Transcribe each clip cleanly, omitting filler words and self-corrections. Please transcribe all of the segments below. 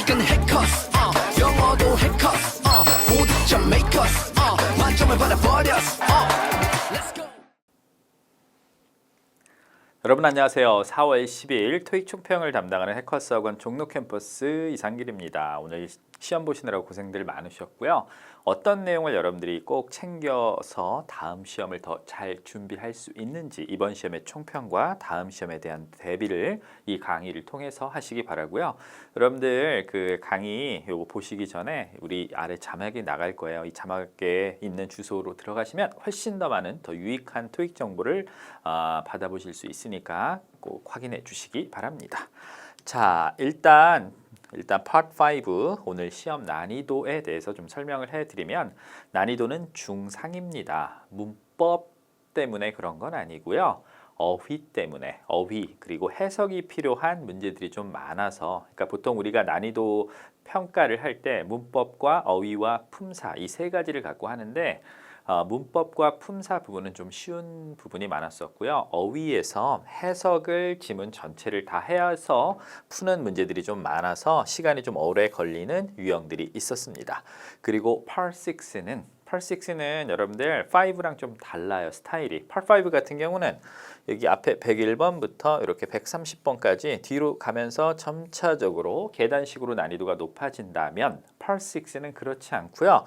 이건 해커스 영어도 해커스 고득점 메이커스 만점을 받아버렸어 Let's go. 여러분 안녕하세요. 4월 12일 토익 총평을 담당하는 해커스학원 종로 캠퍼스 이상길입니다. 오늘 시험 보시느라고 고생들 많으셨고요. 어떤 내용을 여러분들이 꼭 챙겨서 다음 시험을 더 잘 준비할 수 있는지 이번 시험의 총평과 다음 시험에 대한 대비를 이 강의를 통해서 하시기 바라고요. 여러분들 그 강의 요거 보시기 전에 우리 아래 자막이 나갈 거예요. 이 자막에 있는 주소로 들어가시면 훨씬 더 많은 더 유익한 토익 정보를 받아보실 수 있으니까 꼭 확인해 주시기 바랍니다. 자, 일단 Part 5 오늘 시험 난이도에 대해서 좀 설명을 해드리면 난이도는 중상입니다. 문법 때문에 그런 건 아니고요. 어휘 때문에 어휘 그리고 해석이 필요한 문제들이 좀 많아서 그러니까 보통 우리가 난이도 평가를 할 때 문법과 어휘와 품사 이 세 가지를 갖고 하는데 문법과 품사 부분은 좀 쉬운 부분이 많았었고요. 어휘에서 해석을 지문 전체를 다 해서 푸는 문제들이 좀 많아서 시간이 좀 오래 걸리는 유형들이 있었습니다. 그리고 Part 6는 여러분들 5랑 좀 달라요. 스타일이. Part 5 같은 경우는 여기 앞에 101번부터 이렇게 130번까지 뒤로 가면서 점차적으로 계단식으로 난이도가 높아진다면 Part 6는 그렇지 않고요.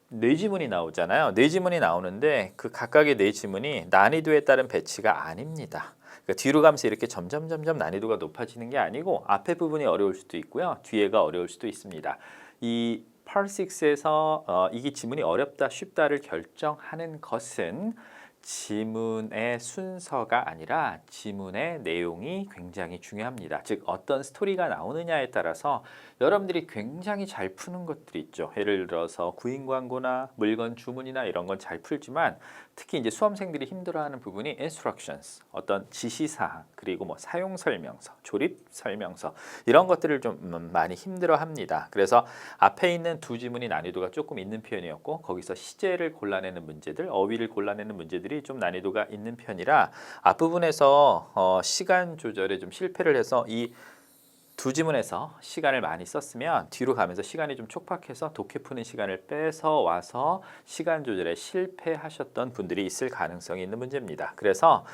뇌지문이 나오잖아요. 뇌지문이 나오는데 그 각각의 뇌지문이 난이도에 따른 배치가 아닙니다. 그러니까 뒤로 가면서 이렇게 점점 난이도가 높아지는 게 아니고 앞에 부분이 어려울 수도 있고요. 뒤에가 어려울 수도 있습니다. 이 Part 6에서 이게 지문이 어렵다 쉽다를 결정하는 것은 지문의 순서가 아니라 지문의 내용이 굉장히 중요합니다. 즉 어떤 스토리가 나오느냐에 따라서 여러분들이 굉장히 잘 푸는 것들이 있죠. 예를 들어서 구인 광고나 물건 주문이나 이런 건 잘 풀지만 특히 이제 수험생들이 힘들어하는 부분이 instructions, 어떤 지시사항, 그리고 뭐 사용 설명서, 조립 설명서 이런 것들을 좀 많이 힘들어합니다. 그래서 앞에 있는 두 지문이 난이도가 조금 있는 편이었고 거기서 시제를 골라내는 문제들, 어휘를 골라내는 문제들이 좀 난이도가 있는 편이라 앞부분에서 시간 조절에 좀 실패를 해서 이 두 지문에서 시간을 많이 썼으면 뒤로 가면서 시간이 좀 촉박해서 독해 푸는 시간을 뺏어 와서 시간 조절에 실패하셨던 분들이 있을 가능성이 있는 문제입니다. 그래서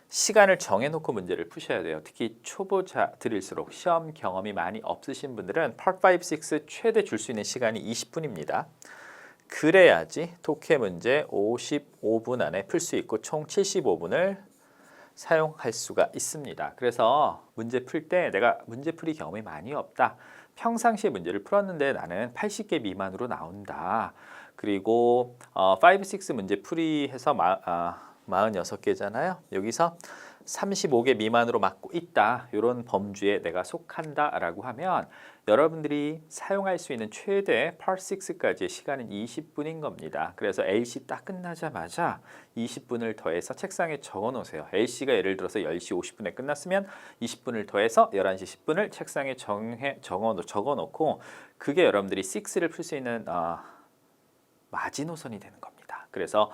시간을 정해놓고 문제를 푸셔야 돼요. 특히 초보자들일수록 시험 경험이 많이 없으신 분들은 Part 5, 6 최대 줄 수 있는 시간이 20분입니다. 그래야지 독해 문제 55분 안에 풀 수 있고 총 75분을 사용할 수가 있습니다. 그래서 문제 풀 때 내가 문제풀이 경험이 많이 없다. 평상시에 문제를 풀었는데 나는 80개 미만으로 나온다. 그리고 5, 6 문제풀이 해서 46개잖아요. 여기서 35개 미만으로 맞고 있다. 이런 범주에 내가 속한다라고 하면 여러분들이 사용할 수 있는 최대 Part 6까지의 시간은 20분인 겁니다. 그래서 LC 딱 끝나자마자 20분을 더해서 책상에 적어 놓으세요. LC가 예를 들어서 10시 50분에 끝났으면 20분을 더해서 11시 10분을 책상에 적어 놓고 그게 여러분들이 6를 풀 수 있는 마지노선이 되는 겁니다. 그래서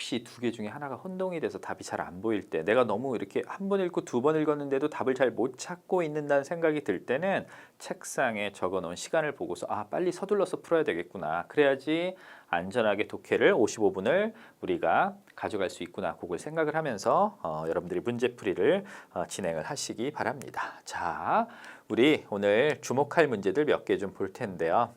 혹시 두 개 중에 하나가 혼동이 돼서 답이 잘 안 보일 때 내가 너무 이렇게 한 번 읽고 두 번 읽었는데도 답을 잘 못 찾고 있는다는 생각이 들 때는 책상에 적어놓은 시간을 보고서 빨리 서둘러서 풀어야 되겠구나. 그래야지 안전하게 독해를 55분을 우리가 가져갈 수 있구나. 그걸 생각을 하면서 여러분들이 문제풀이를 진행을 하시기 바랍니다. 자, 우리 오늘 주목할 문제들 몇 개 좀 볼 텐데요.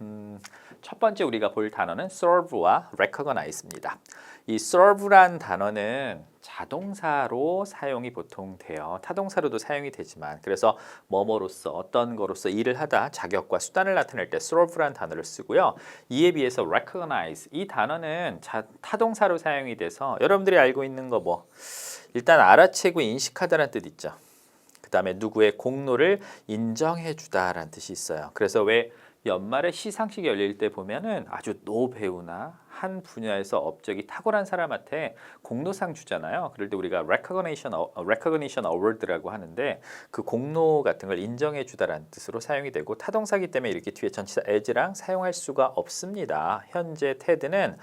첫 번째 우리가 볼 단어는 serve와 recognize입니다. 이 serve란 단어는 자동사로 사용이 보통 돼요. 타동사로도 사용이 되지만 그래서 뭐뭐로서 어떤 거로서 일을 하다 자격과 수단을 나타낼 때 serve란 단어를 쓰고요. 이에 비해서 recognize 이 단어는 타동사로 사용이 돼서 여러분들이 알고 있는 거 일단 알아채고 인식하다라는 뜻 있죠. 그 다음에 누구의 공로를 인정해 주다라는 뜻이 있어요. 그래서 왜 연말에 시상식 열릴 때 보면은 아주 노배우나 한 분야에서 업적이 탁월한 사람한테 공로상 주잖아요. 그럴 때 우리가 recognition award라고 하는데 그 공로 같은 걸 인정해 주다라는 뜻으로 사용이 되고 타동사기 때문에 이렇게 뒤에 전치사 as랑 사용할 수가 없습니다. 현재 테드는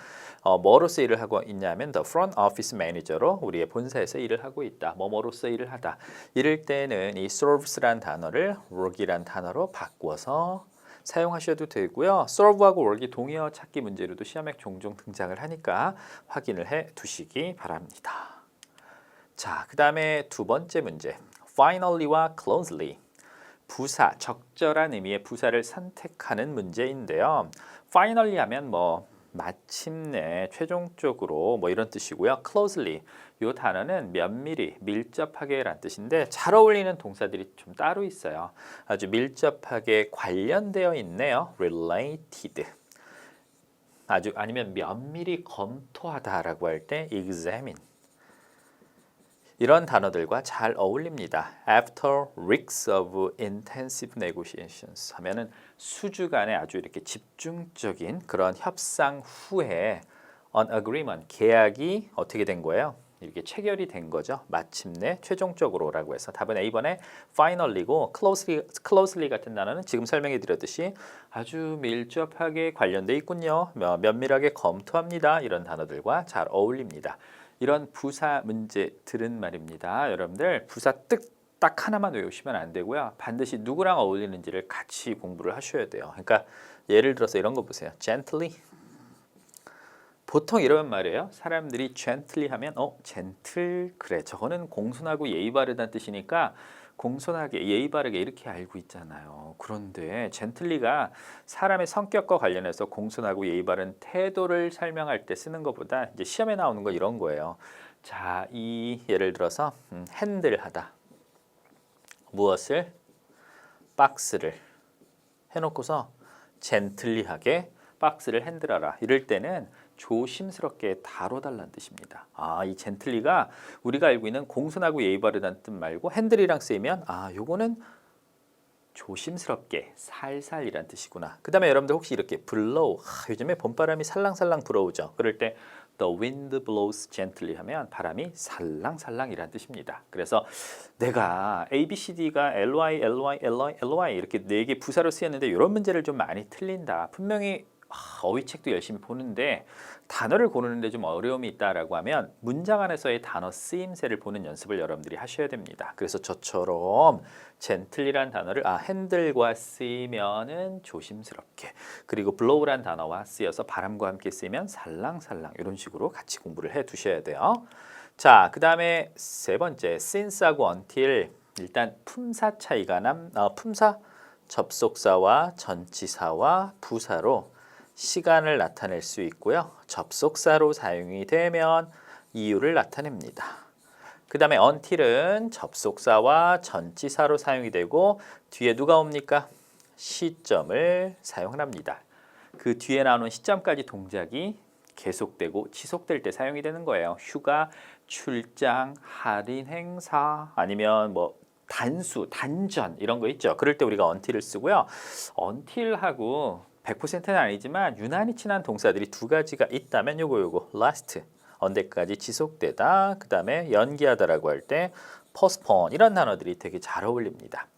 뭐로서 일을 하고 있냐면 the front office manager로 우리의 본사에서 일을 하고 있다. 뭐뭐로서 일을 하다. 이럴 때는 이 serves란 단어를 work이란 단어로 바꾸어서 사용하셔도 되고요. serve하고 work이 동의어 찾기 문제로도 시험에 종종 등장을 하니까 확인을 해 두시기 바랍니다. 자, 그 다음에 두 번째 문제. finally와 closely. 부사, 적절한 의미의 부사를 선택하는 문제인데요. finally 하면 뭐 마침내, 최종적으로 뭐 이런 뜻이고요. closely, 이 단어는 면밀히, 밀접하게란 뜻인데 잘 어울리는 동사들이 좀 따로 있어요. 아주 밀접하게 관련되어 있네요. related. 아주 아니면 면밀히 검토하다라고 할 때 examine. 이런 단어들과 잘 어울립니다. After weeks of intensive negotiations 하면은 수주간의 아주 이렇게 집중적인 그런 협상 후에 an agreement, 계약이 어떻게 된 거예요? 이렇게 체결이 된 거죠. 마침내 최종적으로라고 해서 답은 A번에 finally고 closely 같은 단어는 지금 설명해 드렸듯이 아주 밀접하게 관련돼 있군요. 면밀하게 검토합니다. 이런 단어들과 잘 어울립니다. 이런 부사 문제들은 말입니다. 여러분들 부사 딱 하나만 외우시면 안 되고요. 반드시 누구랑 어울리는지를 같이 공부를 하셔야 돼요. 그러니까 예를 들어서 이런 거 보세요. gently. 보통 이런 말이에요. 사람들이 gently 하면 gentle 그래. 저거는 공손하고 예의 바르다는 뜻이니까 공손하게 예의 바르게 이렇게 알고 있잖아요. 그런데 젠틀리가 사람의 성격과 관련해서 공손하고 예의 바른 태도를 설명할 때 쓰는 것보다 이제 시험에 나오는 거 이런 거예요. 자, 이 예를 들어서 핸들하다. 무엇을? 박스를 해놓고서 젠틀리하게 박스를 핸들하라. 이럴 때는 조심스럽게 다뤄달라는 뜻입니다. 이 젠틀리가 우리가 알고 있는 공손하고 예의 바르다는 뜻 말고 핸들이랑 쓰이면 요거는 조심스럽게 살살이란 뜻이구나. 그 다음에 여러분들 혹시 이렇게 blow, 요즘에 봄바람이 살랑살랑 불어오죠. 그럴 때 the wind blows gently 하면 바람이 살랑살랑이란 뜻입니다. 그래서 내가 A, B, C, D가 ly, ly, ly, ly 이렇게 4개 부사로 쓰였는데 이런 문제를 좀 많이 틀린다. 분명히 어휘책도 열심히 보는데 단어를 고르는데 좀 어려움이 있다라고 하면 문장 안에서의 단어 쓰임새를 보는 연습을 여러분들이 하셔야 됩니다. 그래서 저처럼 젠틀리란 단어를 핸들과 쓰이면은 조심스럽게, 그리고 blow란 단어와 쓰여서 바람과 함께 쓰이면 살랑살랑, 이런 식으로 같이 공부를 해 두셔야 돼요. 자, 그 다음에 세 번째 since하고 until. 일단 품사 차이가 품사 접속사와 전치사와 부사로 시간을 나타낼 수 있고요. 접속사로 사용이 되면 이유를 나타냅니다. 그 다음에 until은 접속사와 전치사로 사용이 되고 뒤에 누가 옵니까? 시점을 사용합니다. 그 뒤에 나오는 시점까지 동작이 계속되고 지속될 때 사용이 되는 거예요. 휴가, 출장, 할인 행사, 아니면 뭐 단수, 단전 이런 거 있죠. 그럴 때 우리가 until을 쓰고요. until하고 100%는 아니지만 유난히 친한 동사들이 두 가지가 있다면 요거 last, 언제까지 지속되다, 그 다음에 연기하다라고 할 때 postpone, 이런 단어들이 되게 잘 어울립니다.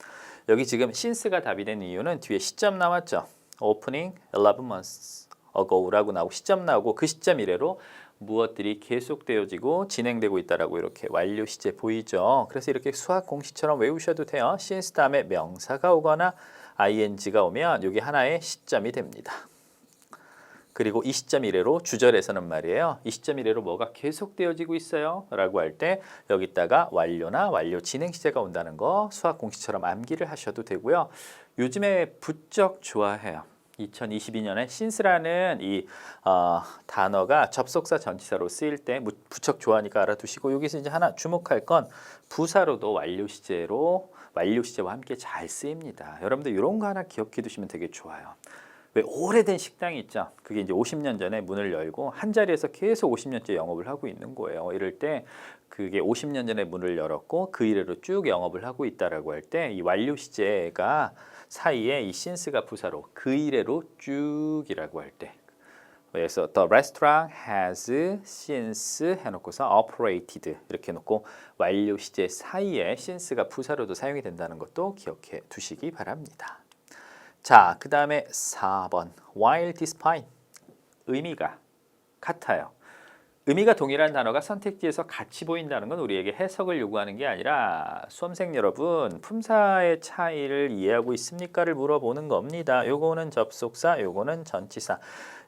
여기 지금 since가 답이 된 이유는 뒤에 시점 나왔죠. opening 11 months ago라고 나오고 시점 나오고 그 시점 이래로 무엇들이 계속되어지고 진행되고 있다라고 이렇게 완료 시제 보이죠. 그래서 이렇게 수학 공식처럼 외우셔도 돼요. since 다음에 명사가 오거나 ing가 오면 이게 하나의 시점이 됩니다. 그리고 이 시점 이래로 주절에서는 말이에요. 이 시점 이래로 뭐가 계속되어지고 있어요 라고 할 때 여기다가 완료나 완료 진행 시제가 온다는 거 수학 공식처럼 암기를 하셔도 되고요. 요즘에 부쩍 좋아해요. 2022년에 since라는 이 단어가 접속사 전치사로 쓰일 때 부쩍 좋아하니까 알아두시고, 여기서 이제 하나 주목할 건 부사로도 완료 시제와 함께 잘 쓰입니다. 여러분들 이런 거 하나 기억해 두시면 되게 좋아요. 왜 오래된 식당이 있죠. 그게 이제 50년 전에 문을 열고 한 자리에서 계속 50년째 영업을 하고 있는 거예요. 이럴 때 그게 50년 전에 문을 열었고 그 이래로 쭉 영업을 하고 있다라고 할 때 이 완료 시제가 사이에 이 since가 부사로 그 이래로 쭉이라고 할 때 그래서 the restaurant has since 해놓고서 operated 이렇게 놓고 완료 시제 사이에 since가 부사로도 사용이 된다는 것도 기억해 두시기 바랍니다. 자, 그 다음에 4번 while despite 의미가 같아요. 의미가 동일한 단어가 선택지에서 같이 보인다는 건 우리에게 해석을 요구하는 게 아니라 수험생 여러분 품사의 차이를 이해하고 있습니까를 물어보는 겁니다. 요거는 접속사, 요거는 전치사.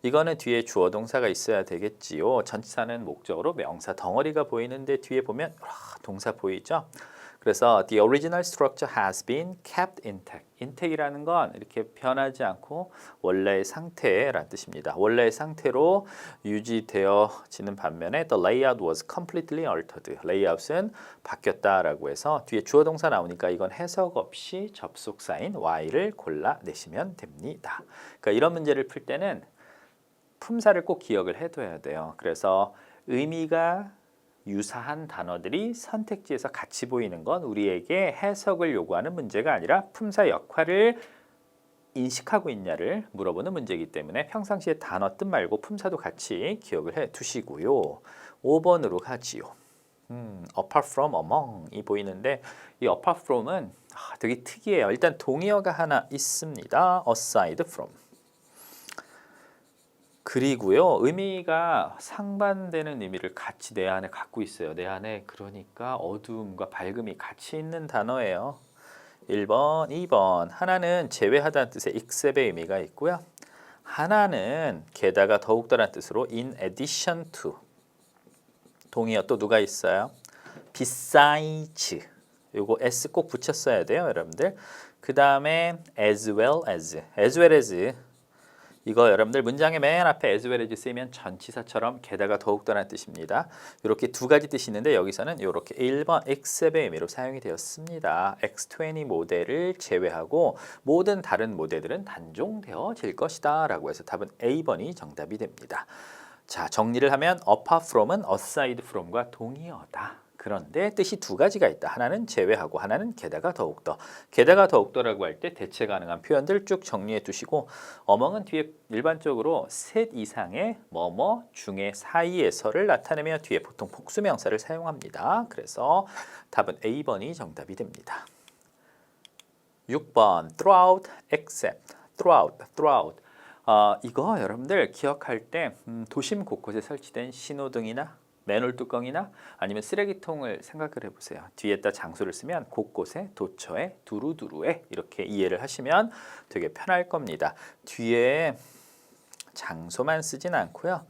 이거는 뒤에 주어 동사가 있어야 되겠지요. 전치사는 목적으로 명사 덩어리가 보이는데 뒤에 보면 동사 보이죠? 그래서 the original structure has been kept intact. intact이라는 건 이렇게 변하지 않고 원래의 상태라는 뜻입니다. 원래의 상태로 유지되어지는 반면에 the layout was completely altered. layout은 바뀌었다라고 해서 뒤에 주어 동사 나오니까 이건 해석 없이 접속사인 while을 골라내시면 됩니다. 그러니까 이런 문제를 풀 때는 품사를 꼭 기억을 해둬야 돼요. 그래서 의미가 유사한 단어들이 선택지에서 같이 보이는 건 우리에게 해석을 요구하는 문제가 아니라 품사 역할을 인식하고 있냐를 물어보는 문제이기 때문에 평상시에 단어 뜻 말고 품사도 같이 기억을 해 두시고요. 5번으로 가지요. apart from, among이 보이는데 이 apart from은 되게 특이해요. 일단 동의어가 하나 있습니다. aside from. 그리고요, 의미가 상반되는 의미를 같이 내 안에 갖고 있어요. 내 안에 그러니까 어두움과 밝음이 같이 있는 단어예요. 1번, 2번. 하나는 제외하다는 뜻의 except의 의미가 있고요. 하나는 게다가 더욱더라는 뜻으로 in addition to. 동의어 또 누가 있어요? besides. 요거 s 꼭 붙였어야 돼요, 여러분들. 그 다음에 as well as. as well as. 이거 여러분들 문장의 맨 앞에 as well as 쓰이면 전치사처럼 게다가 더욱더라는 뜻입니다. 이렇게 두 가지 뜻이 있는데 여기서는 이렇게 1번 except의 의미로 사용이 되었습니다. X20 모델을 제외하고 모든 다른 모델들은 단종되어질 것이다 라고 해서 답은 A번이 정답이 됩니다. 자, 정리를 하면 apart from은 aside from과 동의어다. 그런데 뜻이 두 가지가 있다. 하나는 제외하고 하나는 게다가 더욱더. 게다가 더욱더라고 할 때 대체 가능한 표현들 쭉 정리해 두시고 among은 뒤에 일반적으로 셋 이상의 뭐뭐 중에 사이에서를 나타내며 뒤에 보통 복수명사를 사용합니다. 그래서 답은 A번이 정답이 됩니다. 6번 throughout except throughout 이거 여러분들 기억할 때 도심 곳곳에 설치된 신호등이나 맨홀 뚜껑이나 아니면 쓰레기통을 생각을 해보세요. 뒤에다 장소를 쓰면 곳곳에, 도처에, 두루두루에 이렇게 이해를 하시면 되게 편할 겁니다. 뒤에 장소만 쓰진 않고요.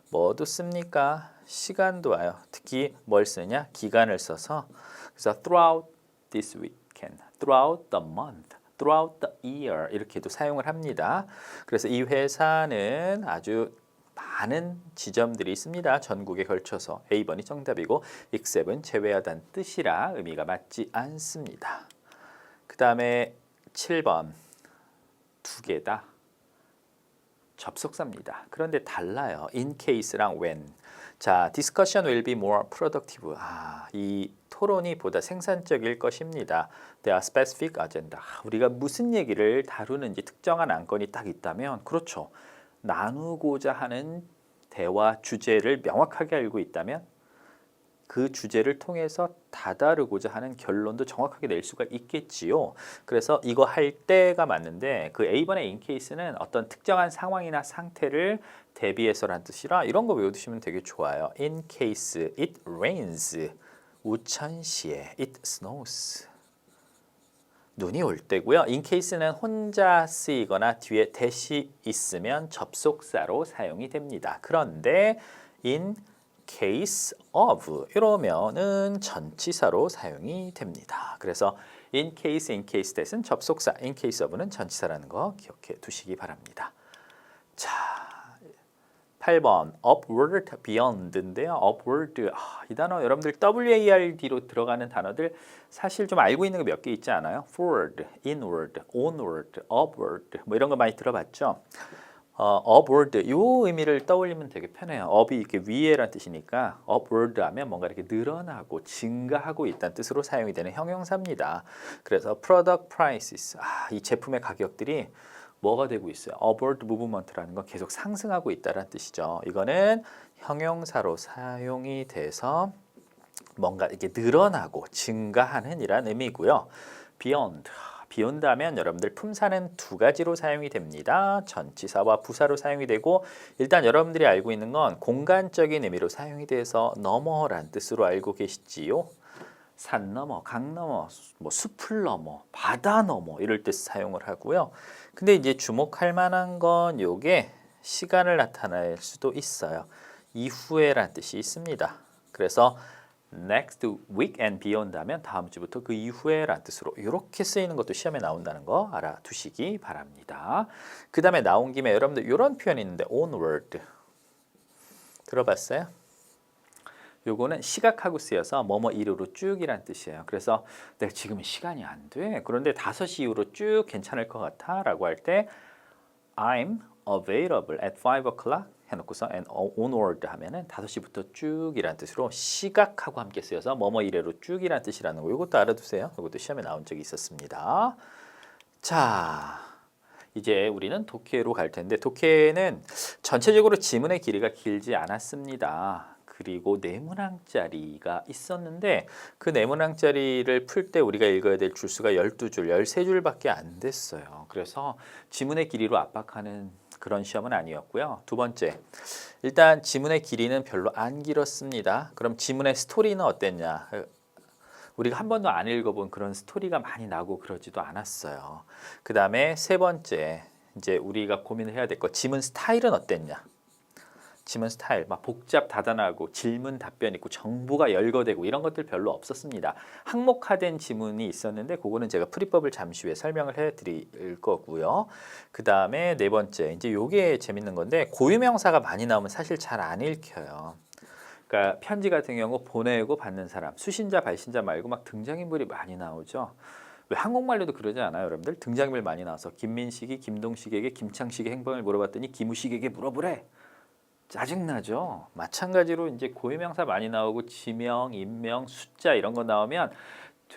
뭐도 씁니까? 시간도 와요. 특히 뭘 쓰냐? 기간을 써서 그래서 throughout this weekend, throughout the month, throughout the year 이렇게도 사용을 합니다. 그래서 이 회사는 아주 많은 지점들이 있습니다. 전국에 걸쳐서 A번이 정답이고 except은 제외하다는 뜻이라 의미가 맞지 않습니다. 그 다음에 7번 두 개다 접속사입니다. 그런데 달라요. in case랑 when. 자, discussion will be more productive. 이 토론이 보다 생산적일 것입니다. There are specific agenda. 우리가 무슨 얘기를 다루는지 특정한 안건이 딱 있다면 그렇죠. 나누고자 하는 대화 주제를 명확하게 알고 있다면 그 주제를 통해서 다다르고자 하는 결론도 정확하게 낼 수가 있겠지요. 그래서 이거 할 때가 맞는데 그 A번의 in case는 어떤 특정한 상황이나 상태를 대비해서란 뜻이라 이런 거 외워두시면 되게 좋아요. In case it rains. 우천시에 it snows. 눈이 올 때고요. in case는 혼자 쓰이거나 뒤에 대시 있으면 접속사로 사용이 됩니다. 그런데 in case of 이러면은 전치사로 사용이 됩니다. 그래서 in case that은 접속사, in case of는 전치사라는 거 기억해 두시기 바랍니다. 자, 8번 upward beyond인데요. upward 이 단어 여러분들 WARD로 들어가는 단어들 사실 좀 알고 있는 거 몇 개 있지 않아요? forward, inward, onward, upward 뭐 이런 거 많이 들어봤죠? upward 이 의미를 떠올리면 되게 편해요. up이 이렇게 위에란 뜻이니까 upward 하면 뭔가 이렇게 늘어나고 증가하고 있다는 뜻으로 사용이 되는 형용사입니다. 그래서 product prices 이 제품의 가격들이 뭐가 되고 있어요? upward movement라는 건 계속 상승하고 있다는 뜻이죠. 이거는 형용사로 사용이 돼서 뭔가 이렇게 늘어나고 증가하는 이란 의미고요. beyond beyond 하면 여러분들 품사는 두 가지로 사용이 됩니다. 전치사와 부사로 사용이 되고 일단 여러분들이 알고 있는 건 공간적인 의미로 사용이 돼서 너머란 뜻으로 알고 계시지요. 산 너머, 강 너머, 뭐 숲을 넘어, 바다 넘어 이럴 때 사용을 하고요. 근데 이제 주목할 만한 건 요게 시간을 나타낼 수도 있어요. 이후에란 뜻이 있습니다. 그래서 next week and beyond 하면 다음 주부터 그 이후에란 뜻으로 이렇게 쓰이는 것도 시험에 나온다는 거 알아두시기 바랍니다. 그 다음에 나온 김에 여러분들 이런 표현이 있는데 onward 들어봤어요? 요거는 시각하고 쓰여서 뭐뭐 이후로 쭉이란 뜻이에요. 그래서 내가 지금은 시간이 안 돼. 그런데 5시 이후로 쭉 괜찮을 것 같아 라고 할 때 I'm available at 5 o'clock 해놓고서 and onward 하면은 5시부터 쭉이란 뜻으로 시각하고 함께 쓰여서 뭐뭐 이래로 쭉이란 뜻이라는 거 이것도 알아두세요. 이것도 시험에 나온 적이 있었습니다. 자, 이제 우리는 독해로 갈 텐데 독해는 전체적으로 지문의 길이가 길지 않았습니다. 그리고 네모낭짜리가 있었는데 그 네모낭짜리를 풀 때 우리가 읽어야 될 줄수가 12줄, 13줄밖에 안 됐어요. 그래서 지문의 길이로 압박하는 그런 시험은 아니었고요. 두 번째, 일단 지문의 길이는 별로 안 길었습니다. 그럼 지문의 스토리는 어땠냐? 우리가 한 번도 안 읽어본 그런 스토리가 많이 나고 그러지도 않았어요. 그 다음에 세 번째, 이제 우리가 고민을 해야 될 거 지문 스타일은 어땠냐? 지문 스타일, 막 복잡 다단하고 질문 답변 있고 정보가 열거되고 이런 것들 별로 없었습니다. 항목화된 지문이 있었는데 그거는 제가 풀이법을 잠시 후에 설명을 해드릴 거고요. 그 다음에 네 번째, 이제 요게 재밌는 건데 고유명사가 많이 나오면 사실 잘 안 읽혀요. 그러니까 편지 같은 경우 보내고 받는 사람, 수신자, 발신자 말고 막 등장인물이 많이 나오죠. 왜 한국말로도 그러지 않아요, 여러분들? 등장인물 많이 나와서 김민식이 김동식에게 김창식의 행방을 물어봤더니 김우식에게 물어보래. 짜증나죠. 마찬가지로 이제 고유명사 많이 나오고 지명, 인명, 숫자 이런 거 나오면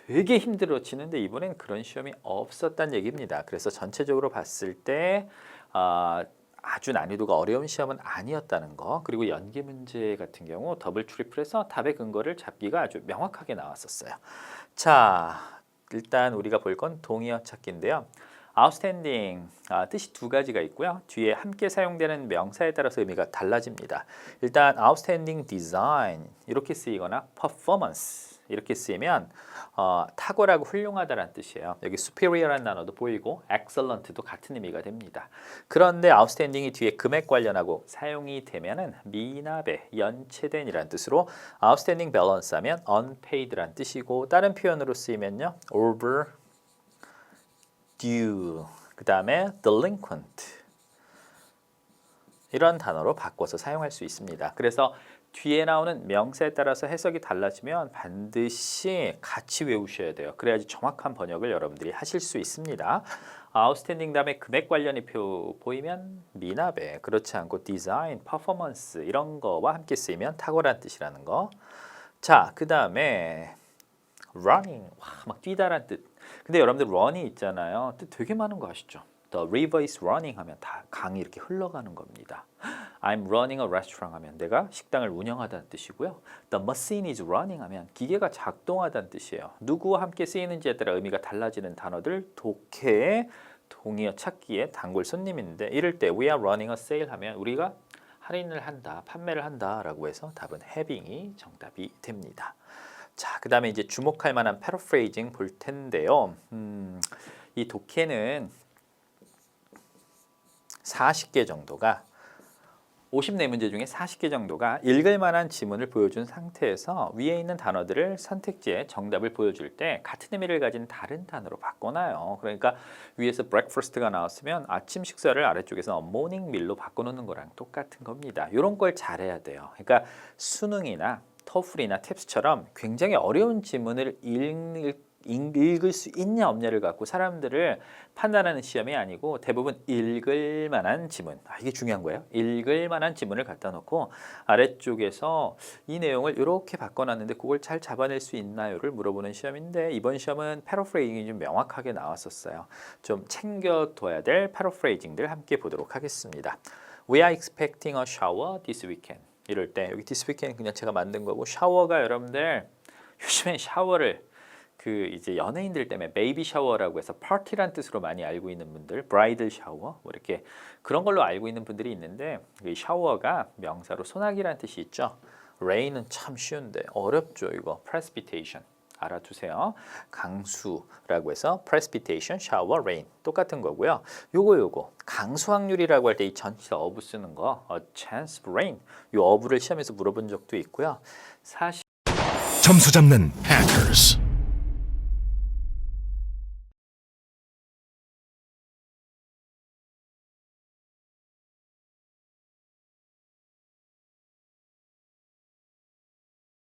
되게 힘들어지는데 이번엔 그런 시험이 없었다는 얘기입니다. 그래서 전체적으로 봤을 때 아주 난이도가 어려운 시험은 아니었다는 거. 그리고 연계 문제 같은 경우 더블 트리플해서 답의 근거를 잡기가 아주 명확하게 나왔었어요. 자, 일단 우리가 볼 건 동의어 찾기인데요. outstanding 뜻이 두 가지가 있고요. 뒤에 함께 사용되는 명사에 따라서 의미가 달라집니다. 일단 outstanding design 이렇게 쓰이거나 performance 이렇게 쓰이면 탁월하고 훌륭하다라는 뜻이에요. 여기 superior라는 단어도 보이고 excellent도 같은 의미가 됩니다. 그런데 outstanding이 뒤에 금액 관련하고 사용이 되면은 미납에 연체된이라는 뜻으로 outstanding balance 하면 unpaid라는 뜻이고 다른 표현으로 쓰이면요 over due, 그 다음에 delinquent 이런 단어로 바꿔서 사용할 수 있습니다. 그래서 뒤에 나오는 명사에 따라서 해석이 달라지면 반드시 같이 외우셔야 돼요. 그래야지 정확한 번역을 여러분들이 하실 수 있습니다. outstanding 다음에 금액 관련이 보이면 미납에 그렇지 않고 design, performance 이런 거와 함께 쓰이면 탁월한 뜻이라는 거. 자, 그 다음에 running, 막 뛰다란 뜻. 근데 여러분들 run이 있잖아요. 뜻 되게 많은 거 아시죠? The river is running 하면 다 강이 이렇게 흘러가는 겁니다. I'm running a restaurant 하면 내가 식당을 운영하다는 뜻이고요. The machine is running 하면 기계가 작동하다는 뜻이에요. 누구와 함께 쓰이는지에 따라 의미가 달라지는 단어들 독해의 동의어 찾기에 단골 손님인데 이럴 때 we are running a sale 하면 우리가 할인을 한다, 판매를 한다라고 해서 답은 having이 정답이 됩니다. 자, 그 다음에 이제 주목할 만한 paraphrasing 볼 텐데요. 이 독해는 40개 정도가 54문제 중에 40개 정도가 읽을 만한 지문을 보여준 상태에서 위에 있는 단어들을 선택지에 정답을 보여줄 때 같은 의미를 가진 다른 단어로 바꿔놔요. 그러니까 위에서 breakfast가 나왔으면 아침 식사를 아래쪽에서 morning meal로 바꿔놓는 거랑 똑같은 겁니다. 이런 걸 잘해야 돼요. 그러니까 수능이나 토플이나 탭스처럼 굉장히 어려운 지문을 읽을 읽을 수 있냐 없냐를 갖고 사람들을 판단하는 시험이 아니고 대부분 읽을 만한 지문. 이게 중요한 거예요. 읽을 만한 지문을 갖다 놓고 아래쪽에서 이 내용을 이렇게 바꿔놨는데 그걸 잘 잡아낼 수 있나요를 물어보는 시험인데 이번 시험은 패러프레이징이 좀 명확하게 나왔었어요. 좀 챙겨둬야 될 패러프레이징들 함께 보도록 하겠습니다. We are expecting a shower this weekend. 이럴 때 여기 this weekend 그냥 제가 만든 거고 샤워가 여러분들 요즘엔 샤워를 이제 연예인들 때문에 베이비 샤워라고 해서 파티란 뜻으로 많이 알고 있는 분들, 브라이덜 샤워 뭐 이렇게 그런 걸로 알고 있는 분들이 있는데 이 샤워가 명사로 소나기란 뜻이 있죠. rain은 참 쉬운데 어렵죠. 이거 precipitation 알아두세요. 강수라고 해서 precipitation, shower, rain 똑같은 거고요. 요거 강수 확률이라고 할 때 이 전치사 어부 쓰는 거 a chance of rain 요 어부를 시험에서 물어본 적도 있고요. 사실 점수 잡는 Hackers.